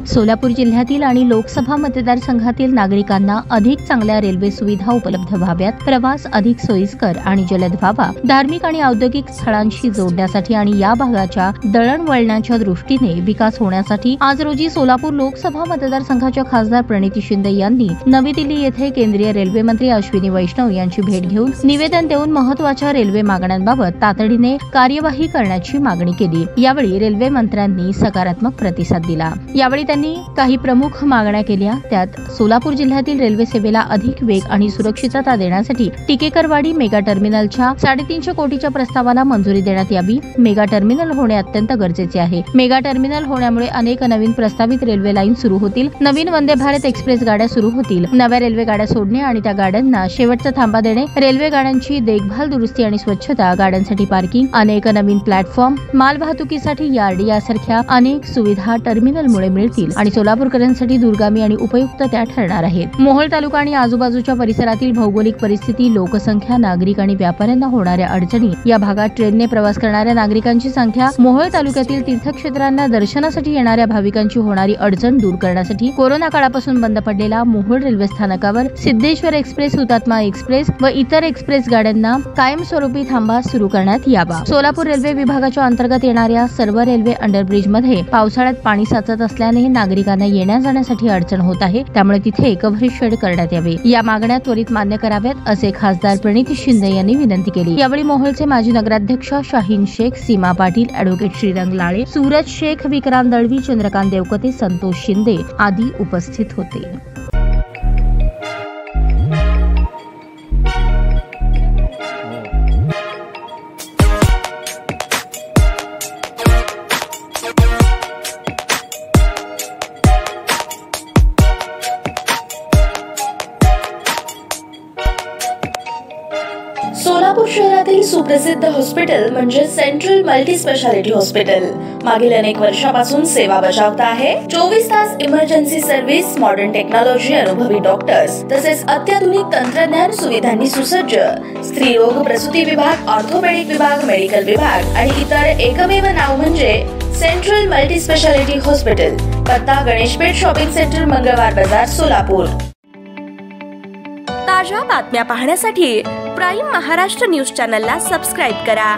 सोलापूर जिल्ह्यातील आणि लोकसभा मतदारसंघातील नागरिकांना अधिक चांगल्या रेल्वे सुविधा उपलब्ध व्हाव्यात, प्रवास अधिक सोयीस्कर आणि जलद व्हावा, धार्मिक आणि औद्योगिक स्थळांशी जोडण्यासाठी आणि या भागाच्या दळणवळणाच्या दृष्टीने विकास होण्यासाठी आज रोजी सोलापूर लोकसभा मतदारसंघाच्या खासदार प्रणिती शिंदे यांनी नवी दिल्ली येथे केंद्रीय रेल्वे मंत्री अश्विनी वैष्णव यांची भेट घेऊन निवेदन देऊन महत्त्वाच्या रेल्वे मागण्यांबाबत तातडीने कार्यवाही करण्याची मागणी केली। यावेळी रेल्वे मंत्र्यांनी सकारात्मक प्रतिसाद दिला। यावेळी त्यांनी काही प्रमुख मागण्या केल्या। त्यात सोलापूर जिल्ह्यातील रेल्वे सेवेला अधिक वेग आणि सुरक्षितता देण्यासाठी टिकेकरवाडी मेगा टर्मिनलच्या 350 कोटीच्या प्रस्तावाला मंजुरी देण्यात यावी। मेगा टर्मिनल होणे अत्यंत गरजेचे आहे। मेगा टर्मिनल होण्यामुळे अनेक नवीन प्रस्तावित रेल्वे लाईन सुरू होतील, नवीन वंदे भारत एक्सप्रेस गाड्या सुरू होतील, नव्या रेल्वे गाड्या सोडणे आणि त्या गाड्यांना शेवटचा थांबा देणे, रेल्वे गाड्यांची देखभाल, दुरुस्ती आणि स्वच्छता, गाड्यांसाठी पार्किंग, अनेक नवीन प्लॅटफॉर्म, मालवाहतुकीसाठी यार्ड यासारख्या अनेक सुविधा टर्मिनलमुळे मिळतील आणि सोलापूरकरांसाठी दूरगामी आणि उपयुक्त त्या ठरणार आहेत। मोहोळ तालुका आणि आजूबाजूच्या परिसरातील भौगोलिक परिस्थिती, लोकसंख्या, नागरिक आणि व्यापाऱ्यांना होणाऱ्या अडचणी, या भागात ट्रेनने प्रवास करणाऱ्या नागरिकांची संख्या, मोहोळ तालुक्यातील तीर्थक्षेत्रांना दर्शनासाठी येणाऱ्या भाविकांची होणारी अडचण दूर करण्यासाठी कोरोना काळापासून बंद पडलेला मोहोळ रेल्वे स्थानकावर सिद्धेश्वर एक्सप्रेस, हुतात्मा एक्सप्रेस व इतर एक्सप्रेस गाड्यांना कायमस्वरूपी थांबा सुरू करण्यात यावा। सोलापूर रेल्वे विभागाच्या अंतर्गत येणाऱ्या सर्व रेल्वे अंडरब्रिजमध्ये पावसाळ्यात पाणी साचत असल्याने नागरिकांना येण्या जाण्यासाठी अडचण होत आहे, त्यामुळे तिथे कव्हरेज शेड करण्यात यावे। या मागण्या त्वरित मान्य कराव्यात असे खासदार प्रणिती शिंदे यांनी विनंती केली। यावेळी मोहोळचे माजी नगराध्यक्ष शाहीन शेख, सीमा पाटील, ॲडव्होकेट श्रीरंग लाळे, सूरज शेख, विक्रांत दळवी, चंद्रकांत देवकते, संतोष शिंदे आदी उपस्थित होते। सोलापूर शहरातील सुप्रसिद्ध हॉस्पिटल म्हणजे सेंट्रल मल्टी स्पेशालिटी हॉस्पिटल मागील अनेक वर्षापासून सेवा बजावत आहे। 24 तास इमर्जन्सी सर्व्हिस, मॉडर्न टेक्नॉलॉजी, अनुभवी डॉक्टर्स तसेच अत्याधुनिक तंत्रज्ञान सुविधांनी सुसज्ज स्त्रीरोग, प्रसूती विभाग, ऑर्थोपेडिक विभाग, मेडिकल विभाग आणि इतर एकमेव नाव म्हणजे सेंट्रल मल्टी स्पेशालिटी हॉस्पिटल। पत्ता गणेशपेठ शॉपिंग सेंटर, मंगळवार बाजार, सोलापूर। ताज्या बातम्या पाहण्यासाठी प्राईम महाराष्ट्र न्यूज चॅनलला सबस्क्राईब करा।